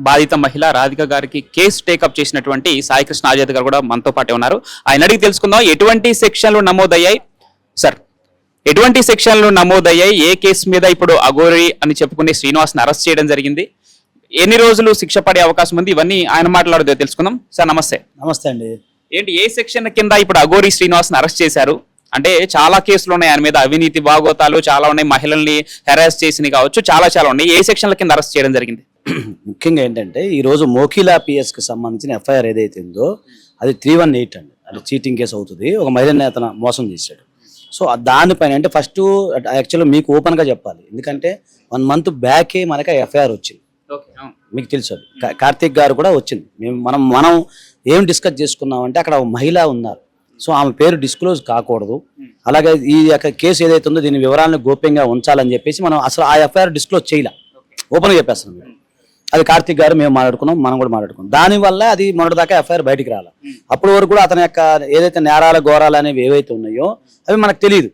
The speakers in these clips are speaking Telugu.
బాధిత మహిళ రాధిక గారికి కేసు టేకప్ చేసినటువంటి సాయికృష్ణ ఆజాద్ గారు కూడా మనతో పాటే ఉన్నారు. ఆయన అడిగి తెలుసుకుందాం ఎటువంటి సెక్షన్లు నమోదయ్యాయి సార్, ఎటువంటి సెక్షన్లు నమోదయ్యాయి, ఏ కేసు మీద ఇప్పుడు అఘోరి అని చెప్పుకునే శ్రీనివాస్ని అరెస్ట్ చేయడం జరిగింది, ఎన్ని రోజులు శిక్ష పడే అవకాశం ఉంది, ఇవన్నీ ఆయన మాట్లాడుతూ తెలుసుకుందాం. సార్ నమస్తే. నమస్తే అండి. ఏంటి ఏ సెక్షన్ కింద ఇప్పుడు అఘోరి శ్రీనివాస్ని అరెస్ట్ చేశారు? అంటే చాలా కేసులు ఉన్నాయి ఆయన మీద, అవినీతి భాగోతాలు చాలా ఉన్నాయి, మహిళల్ని హెరాస్ చేసినవి కావచ్చు, చాలా ఉన్నాయి. ఏ సెక్షన్ల కింద అరెస్ట్ చేయడం జరిగింది? ముఖ్యంగా ఏంటంటే ఈ రోజు మోకిలా పిఎస్ కి సంబంధించిన ఎఫ్ఐఆర్ ఏదైతే ఉందో అది 318 అండి. అది చీటింగ్ కేసు అవుతుంది. ఒక మహిళని అతను మోసం చేశాడు. సో దానిపైన అంటే ఫస్ట్ యాక్చువల్గా మీకు ఓపెన్ గా చెప్పాలి, ఎందుకంటే 1 month బ్యాకే మనకి ఎఫ్ఐఆర్ వచ్చింది. మీకు తెలుసు అది కార్తీక్ గారు కూడా వచ్చింది. మనం ఏం డిస్కస్ చేసుకున్నామంటే అక్కడ ఒక మహిళ ఉన్నారు, సో ఆమె పేరు డిస్క్లోజ్ కాకూడదు, అలాగే ఈ యొక్క కేసు ఏదైతే ఉందో దీని వివరాలను గోప్యంగా ఉంచాలని చెప్పేసి మనం అసలు ఆ ఎఫ్ఐఆర్ డిస్క్లోజ్ చేయలే, ఓపెన్గా చెప్పేస్తున్నాం. అది కార్తీక్ గారు మేము మాట్లాడుకున్నాం, మనం కూడా మాట్లాడుకున్నాం. దానివల్ల అది మొన్నటిదాకా ఎఫ్ఐఆర్ బయటికి రాలి. అప్పటి వరకు కూడా అతని యొక్క ఏదైతే నేరాల ఘోరాలు అనేవి ఏవైతే ఉన్నాయో అవి మనకు తెలియదు.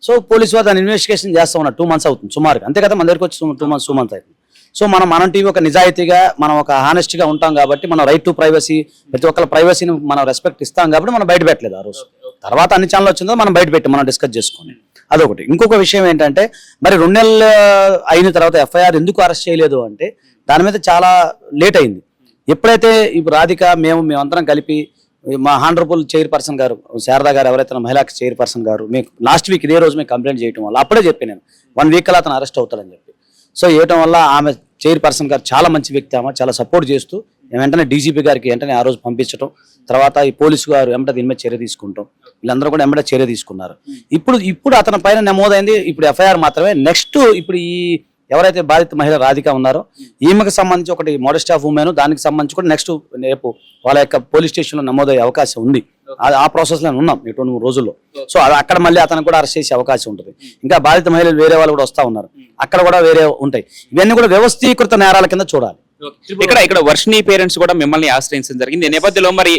సో పోలీసు వారు దాన్ని ఇన్వెస్టిగేషన్ చేస్తా ఉన్నారు. 2 months అవుతుంది సుమారుగా, అంతే కదా, మన దగ్గరికి వచ్చి 2 months అవుతుంది. సో మనం టీవీ ఒక నిజాయితీగా మనం ఒక హానెస్ట్గా ఉంటాం కాబట్టి మనం రైట్ టు ప్రైవసీ, ప్రతి ఒక్కరి ప్రైవసీని మనం రెస్పెక్ట్ ఇస్తాం కాబట్టి మనం బయట పెట్టలేదు ఆ రోజు. తర్వాత అన్ని ఛానల్ వచ్చిందో మనం బయట పెట్టి మనం డిస్కస్ చేసుకుని అదొకటి. ఇంకొక విషయం ఏంటంటే మరి 2 నెలలు అయిన తర్వాత ఎఫ్ఐఆర్ ఎందుకు అరెస్ట్ చేయలేదు అంటే దాని మీద చాలా లేట్ అయింది. ఎప్పుడైతే ఇప్పుడు రాధిక మేమందరం కలిపి మా హానరబుల్ చైర్పర్సన్ గారు శారదా గారు ఎవరైతే మహిళా చైర్పర్సన్ గారు మీకు లాస్ట్ వీక్ ఇదే రోజు మేము కంప్లైంట్ చేయడం వల్ల అప్పుడే చెప్పి నేను 1 week అతను అరెస్ట్ అవుతాడని చెప్పి. సో చేయటం వల్ల ఆమె చైర్పర్సన్ గారు చాలా మంచి వ్యక్తి, ఆమె చాలా సపోర్ట్ చేస్తూ వెంటనే డీజీపీ గారికి వెంటనే ఆ రోజు పంపించడం, తర్వాత ఈ పోలీసు గారు వెంబట దీని మీద చర్య తీసుకుంటాం, వీళ్ళందరూ కూడా వెంబట చర్య తీసుకున్నారు. ఇప్పుడు అతని పైన నమోదైంది ఇప్పుడు ఎఫ్ఐఆర్ మాత్రమే. నెక్స్ట్ ఇప్పుడు ఈ ఎవరైతే బాధిత మహిళ రాధిక ఉన్నారో ఈమెకు సంబంధించి ఒకటి మోడెస్ట్ ఆఫ్ ఉమెన్, దానికి సంబంధించి కూడా నెక్స్ట్ రేపు వాళ్ళ యొక్క పోలీస్ స్టేషన్ లో నమోదయ్యే అవకాశం ఉంది. ఆ ప్రాసెస్ లో ఉన్నాం 2-3 రోజుల్లో. సో అక్కడ మళ్ళీ అతను కూడా అరెస్ట్ చేసే అవకాశం ఉంటుంది. ఇంకా బాధిత మహిళలు వేరే వాళ్ళు కూడా వస్తా ఉన్నారు, అక్కడ కూడా వేరే ఉంటాయి. ఇవన్నీ కూడా వ్యవస్థీకృత నేరాల కింద చూడాలి. ఇక్కడ వర్షిణి పేరెంట్స్ కూడా మిమ్మల్ని ఆశ్రయించడం జరిగింది. ఈ నేపథ్యంలో మరి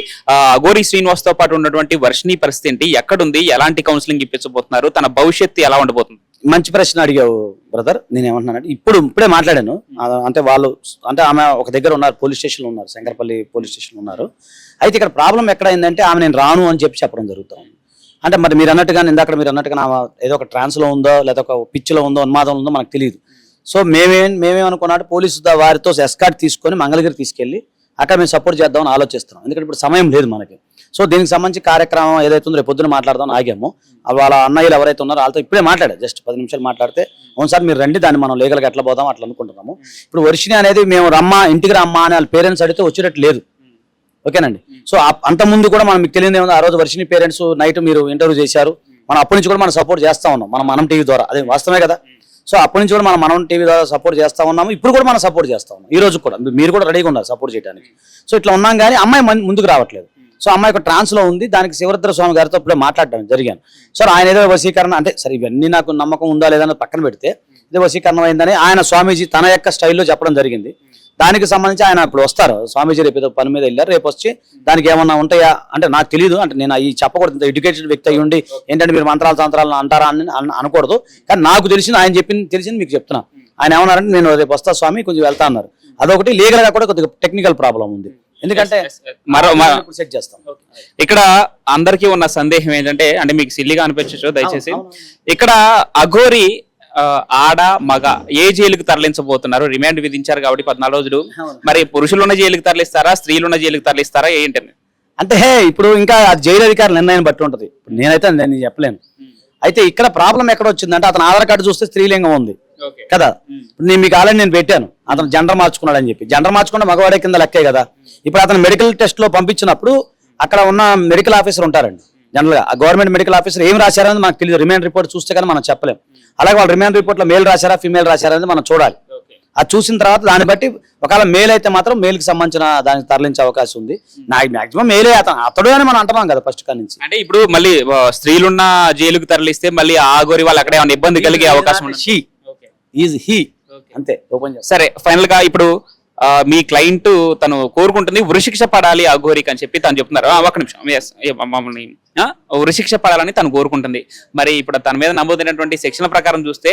అఘోరి శ్రీనివాస్ తో పాటు ఉన్నటువంటి వర్షిణి పరిస్థితి ఏంటి, ఎక్కడుంది, ఎలాంటి కౌన్సిలింగ్ ఇప్పించబోతున్నారు, తన భవిష్యత్తు ఎలా ఉండబోతుంది? మంచి ప్రశ్న అడిగావు బ్రదర్. నేను ఏమంటున్నానంటే ఇప్పుడే మాట్లాడాను. అంటే వాళ్ళు అంటే ఆమె ఒక దగ్గర ఉన్నారు, పోలీస్ స్టేషన్లో ఉన్నారు, శంకరపల్లి పోలీస్ స్టేషన్లో ఉన్నారు. అయితే ఇక్కడ ప్రాబ్లం ఎక్కడ అయిందంటే ఆమె నేను రాను అని చెప్పడం జరుగుతాం. అంటే మరి మీరు అన్నట్టుగా ఇందాక మీరు అన్నట్టుగా ఆమె ఏదో ఒక ట్రాన్స్లో ఉందో లేదా ఒక పిచ్చిలో ఉందో ఉన్మాదంలో ఉందో మనకు తెలియదు. సో మేమేమనుకున్నట్టు పోలీసు వారితో ఎస్కార్ట్ తీసుకొని మంగళగిరి తీసుకెళ్లి అక్కడ మేము సపోర్ట్ చేద్దామని ఆలోచిస్తున్నాం. ఎందుకంటే ఇప్పుడు సమయం లేదు మనకి. సో దీనికి సంబంధించి కార్యక్రమం ఏదైతే ఉందో రేపు పొద్దున మాట్లాడదాం ఆగాము. వాళ్ళ అన్నయ్యలు ఎవరైతే ఉన్నారో వాళ్ళతో ఇప్పుడే మాట్లాడారు, జస్ట్ 10 నిమిషాలు మాట్లాడితే అవును సార్ మీరు రండి, దాన్ని మనం లీగల్గా ఎట్లా పోదాం అట్లా అనుకుంటున్నాము. ఇప్పుడు వర్షిణి అనేది మేము ఇంటికి రమ్మా అని వాళ్ళ పేరెంట్స్ అడిగితే వచ్చేటట్టు లేదు. ఓకేనండి. సో అంత ముందు కూడా మనం మీకు తెలియదు ఏమన్నా, ఆ రోజు వర్షిణి పేరెంట్స్ నైట్ మీరు ఇంటర్వ్యూ చేశారు, మనం అప్పటి నుంచి కూడా మనం సపోర్ట్ చేస్తా ఉన్నాం, మనం టీవీ ద్వారా. అదే వాస్తవమే కదా. సో అప్పటి నుంచి కూడా మనం టీవీ ద్వారా సపోర్ట్ చేస్తా ఉన్నాము, ఇప్పుడు కూడా మనం సపోర్ట్ చేస్తా ఉన్నాం. ఈ రోజు కూడా మీరు కూడా రెడీగా ఉన్నారు సపోర్ట్ చేయడానికి. సో ఇట్లా ఉన్నాం కానీ అమ్మాయి ముందుకు రావట్లేదు. సో అమ్మాయి ఒక ట్రాన్స్ లో ఉంది, దానికి శివరుద్ర స్వామి గారితో ఇప్పుడే మాట్లాడడం జరిగాను. సార్ ఆయన ఏదో వశీకరణ అంటే సరే ఇవన్నీ నాకు నమ్మకం ఉందా లేదా పక్కన పెడితే ఇది వశీకరణం అయిందని ఆయన స్వామీజీ తన యొక్క స్టైల్లో చెప్పడం జరిగింది. దానికి సంబంధించి ఆయన ఇప్పుడు వస్తారు, స్వామీజీ రేపు ఏదో పని మీద వెళ్ళారు, రేపు వచ్చి దానికి ఏమన్నా ఉంటాయా అంటే నాకు తెలియదు. అంటే నేను ఈ చెప్పకూడదు, ఎడ్యుకేటెడ్ వ్యక్తి అయ్యి ఉండి ఏంటంటే మీరు మంత్రాలు తంత్రాలను అంటారా అని అనకూడదు. కానీ నాకు తెలిసింది, ఆయన తెలిసింది మీకు చెప్తున్నా. ఆయన ఏమన్నారంటే నేను రేపు వస్తా స్వామి కొంచెం వెళ్తా అన్నారు. అదొకటి లీగల్ గా కూడా కొద్దిగా టెక్నికల్ ప్రాబ్లం ఉంది, ఎందుకంటే సెట్ చేస్తాం. ఇక్కడ అందరికీ ఉన్న సందేహం ఏంటంటే, అంటే మీకు సిల్లిగా అనిపించచ్చు దయచేసి, ఇక్కడ అఘోరి ఆడ మగ ఏ జైలుకు తరలించబోతున్నారు? రిమాండ్ విధించారు కాబట్టి 14 రోజులు, మరి పురుషులున్న జైలుకు తరలిస్తారా, స్త్రీలున్న జైలుకు తరలిస్తారా ఏంటండి? అంటే ఇప్పుడు ఇంకా జైలు అధికారుల నిర్ణయం బట్టి ఉంటది, నేనైతే నేను చెప్పలేను. అయితే ఇక్కడ ప్రాబ్లం ఎక్కడ వచ్చిందంటే అతను ఆధార్ కార్డు చూస్తే స్త్రీలింగం ఉంది కదా. నేను మీకు ఆల్రెడీ నేను పెట్టాను, అతను జెండర్ మార్చుకున్నాడు అని చెప్పి. జెండర్ మార్చుకుంటే మగవాడే కింద లెక్కే కదా. ఇప్పుడు అతను మెడికల్ టెస్ట్ లో పంపించినప్పుడు అక్కడ ఉన్న మెడికల్ ఆఫీసర్ ఉంటారండి, జనరల్ గా గవర్నమెంట్ మెడికల్ ఆఫీసర్ ఏం రాశారని మనకు తెలియదు. రిమాండ్ రిపోర్ట్ చూస్తే కానీ మనం చెప్పలేం. అలాగే వాళ్ళు రిమాండ్ రిపోర్ట్ లో మేల్ రాశారా ఫీమేల్ రాశారా అనేది మనం చూడాలి. అది చూసిన తర్వాత దాన్ని బట్టి ఒకవేళ మేల్ అయితే మాత్రం మేల్ కి సంబంధించిన దానికి తరలించే అవకాశం ఉంది. నాకు మాక్సిమం మేలే అతడు అని మనం అంటున్నాం కదా ఫస్ట్ కాడి నుంచి. అంటే ఇప్పుడు మళ్ళీ స్త్రీలున్న జైలుకు తరలిస్తే మళ్ళీ ఆ గోరి వాళ్ళు అక్కడ ఏమైనా ఇబ్బంది కలిగే అవకాశం ఉంది. అంతే ఓపెన్. సరే ఫైనల్ గా ఇప్పుడు మీ క్లయింట్ తను కోరుకుంటుంది ఉరిశిక్ష పడాలి అఘోరికి అని చెప్పి తను చెప్తున్నారు. ఒక నిమిషం, yes, మమ్మల్ని ఉరిశిక్ష పడాలని తను కోరుకుంటుంది. మరి ఇప్పుడు తన మీద నమోదైనటువంటి సెక్షన్ల ప్రకారం చూస్తే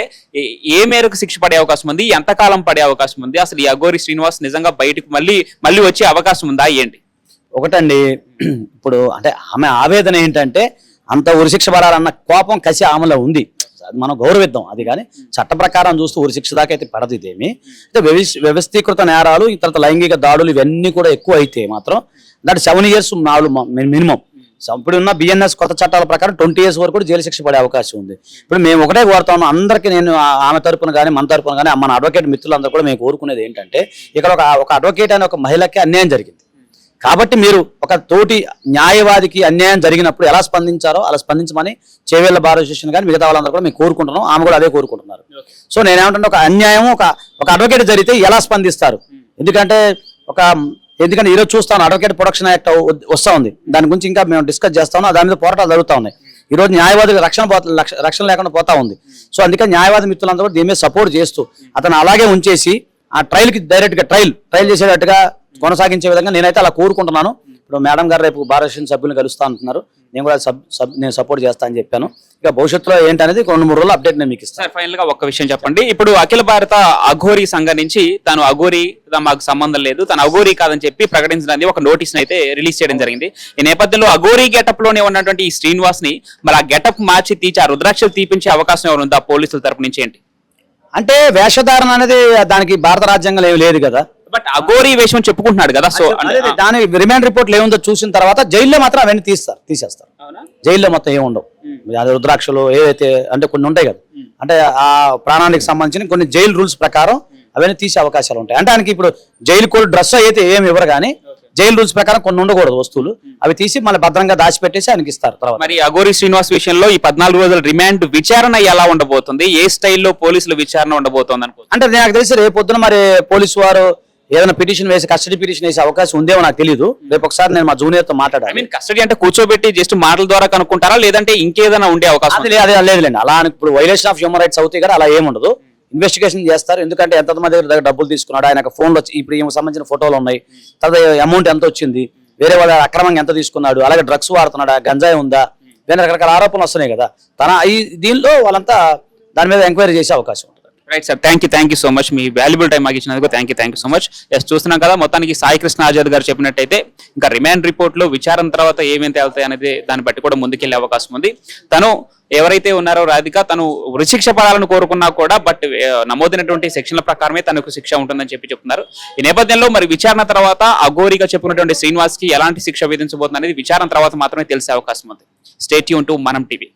ఏ మేరకు శిక్ష పడే అవకాశం ఉంది, ఎంతకాలం పడే అవకాశం ఉంది, అసలు ఈ అఘోరి శ్రీనివాస్ నిజంగా బయటకు మళ్ళీ వచ్చే అవకాశం ఉందా ఏంటి? ఒకటండి, ఇప్పుడు అంటే ఆమె ఆవేదన ఏంటంటే అంత ఉరిశిక్ష పడాలన్న కోపం కసి ఆమెలో ఉంది. అది మనం గౌరవిద్దాం. అది కానీ చట్ట ప్రకారం చూస్తూ ఉరిశిక్ష దాకా అయితే పడదు. ఇదేమి అంటే వ్యవస్థీకృత నేరాలు, ఇతర లైంగిక దాడులు ఇవన్నీ కూడా ఎక్కువ అయితే మాత్రం దాంట్లో 7 years మినిమం. ఇప్పుడు ఉన్న బిఎన్ఎస్ కొత్త చట్టాల ప్రకారం 20 years వరకు కూడా జైలు శిక్ష పడే అవకాశం ఉంది. ఇప్పుడు మేము ఒకటే కోరుతా ఉన్నాం అందరికీ, నేను ఆమె తరపున కానీ మన తరపున కానీ మన అడ్వకేట్ మిత్రులందరూ కూడా మేము కోరుకునేది ఏంటంటే, ఇక్కడ ఒక అడ్వకేట్ అనే ఒక మహిళకి అన్యాయం జరిగింది కాబట్టి మీరు ఒక తోటి న్యాయవాదికి అన్యాయం జరిగినప్పుడు ఎలా స్పందించారో అలా స్పందించమని చేవేళ్ల బార్ అసోసియేషన్ కానీ మిగతా వాళ్ళందరూ కూడా మేము కోరుకుంటున్నాం. ఆమె కూడా అదే కోరుకుంటున్నారు. సో నేనేమంటే ఒక అన్యాయం ఒక అడ్వకేట్ జరిగితే ఎలా స్పందిస్తారు, ఎందుకంటే ఈరోజు చూస్తాను అడ్వకేట్ ప్రొటెక్షన్ యాక్ట్ వస్తా ఉంది. దాని గురించి ఇంకా మేము డిస్కస్ చేస్తాము. దాని మీద పోరాటాలు జరుగుతూ ఉన్నాయి. ఈ రోజు న్యాయవాదికి రక్షణ లేకుండా పోతా ఉంది. సో అందుకని న్యాయవాది మిత్రులందరూ కూడా దీని మీద సపోర్ట్ చేస్తూ అతను అలాగే ఉంచేసి ఆ ట్రయల్కి డైరెక్ట్గా ట్రయల్ చేసేటట్టుగా కొనసాగించే విధంగా నేనైతే అలా కోరుకుంటున్నాను. ఇప్పుడు మేడం గారు రేపు బార్ అసోసియేషన్ సభ్యులను కలుస్తా అంటున్నారు. నేను కూడా నేను సపోర్ట్ చేస్తా అని చెప్పాను. ఇక భవిష్యత్తులో ఏంటనేది 2-3 రోజులు అప్డేట్ నేను మీకు ఇస్తాను. ఫైనల్ గా ఒక్క విషయం చెప్పండి. ఇప్పుడు అఖిల భారత అఘోరి సంఘం నుంచి తను అఘోరి మాకు సంబంధం లేదు, తను అఘోరి కాదని చెప్పి ప్రకటించడానికి ఒక నోటీస్ అయితే రిలీజ్ చేయడం జరిగింది. ఈ నేపథ్యంలో అఘోరి గెటప్ లోనే ఉన్నటువంటి ఈ శ్రీనివాస్ ని మరి ఆ గెటప్ మార్చి ఆ రుద్రాక్షలు తీపించే అవకాశం ఎవరు ఉందా పోలీసుల తరపు నుంచి ఏంటి? అంటే వేషధారణ అనేది దానికి భారత రాజ్యాంగంలో ఏమి లేదు కదా. బట్ అఘోరి వేషం చెప్పుకుంటున్నాడు కదా. సో దాని రిమాండ్ రిపోర్ట్లు ఏముందో చూసిన తర్వాత జైల్లో మాత్రం అవన్నీ తీసేస్తారు. జైల్లో మొత్తం ఏముండవు. అది రుద్రాక్షలు ఏవైతే అంటే కొన్ని ఉంటాయి కదా, అంటే ఆ ప్రాణానికి సంబంధించిన కొన్ని జైలు రూల్స్ ప్రకారం అవన్నీ తీసే అవకాశాలు ఉంటాయి. అంటే ఆయనకి ఇప్పుడు జైలు కోడ్ డ్రెస్ అయితే ఏమి ఇవ్వరు కానీ జైలు రూల్స్ ప్రకారం కొన్ని ఉండకూడదు వస్తువులు, అవి తీసి మళ్ళీ భద్రంగా దాచిపెట్టేసి ఆయనకి ఇస్తారు. తర్వాత మరి అఘోరి శ్రీనివాస్ విషయంలో ఈ 14 రోజుల రిమాండ్ విచారణ ఎలా ఉండబోతుంది, ఏ స్టైల్లో పోలీసులు విచారణ ఉండబోతోంది అనుకో? అంటే నాకు తెలిసి రేపు పొద్దున మరి పోలీసు వారు ఏదైనా పిటిషన్ వేసి కస్టడీ పిటిషన్ వేసే అవకాశం ఉందేమో నాకు తెలియదు. రేపు ఒకసారి నేను మా జూనియర్ తో మాట్లాడాను. కస్టడీ అంటే కూర్చోబెట్టి జస్ట్ మాటల ద్వారా కనుక్కుంటారా లేదంటే ఇంకేదైనా ఉండే అవకాశం? అదే లేదులేండి, అలా ఇప్పుడు వైలేషన్ ఆఫ్ హ్యూమన్ రైట్స్ అవుతాయి కదా, అలా ఏముండదు. ఇన్వెస్టిగేషన్ చేస్తారు. ఎందుకంటే ఎంతమంది దగ్గర డబ్బులు తీసుకున్నాడు, ఆయన ఫోన్లో ఇప్పుడు ఈమెకు సంబంధించిన ఫోటోలు ఉన్నాయి, తర్వాత అమౌంట్ ఎంత వచ్చింది, వేరే వాళ్ళ అక్రమంగా ఎంత తీసుకున్నాడు, అలాగే డ్రగ్స్ వాడుతున్నాడా, గంజాయి ఉందా, వేరే రకరకాల ఆరోపణలు వస్తున్నాయి కదా. దీనిలో వాళ్ళంతా దాని మీద ఎంక్వైరీ చేసే అవకాశం ఉంటుంది. Right sir, thank you so much. మీ వాల్యుబుల్ టైం మాకు ఇచ్చినందుకు thank you so much. Yes, చూస్తున్నాం కదా మొత్తానికి సాయి కృష్ణ ఆజాద్ గారు చెప్పినట్టయితే ఇంకా రిమాండ్ రిపోర్ట్లు విచారణ తర్వాత ఏమేమి తేలుతాయి అనేది దాన్ని బట్టి కూడా ముందుకెళ్లే అవకాశం ఉంది. తను ఎవరైతే ఉన్నారో రాధిక, తను ఉరిశిక్ష పడాలని కోరుకున్నా కూడా బట్ నమోదైనటువంటి సెక్షన్ల ప్రకారమే తనకు శిక్ష ఉంటుందని చెప్తున్నారు. ఈ నేపథ్యంలో మరి విచారణ తర్వాత అఘోరిగా చెప్పినటువంటి శ్రీనివాస్ కి ఎలాంటి శిక్ష విధించబోతుంది అనేది విచారణ తర్వాత మాత్రమే తెలిసే అవకాశం ఉంది. స్టే ట్యూన్ టు మనం టీవీ.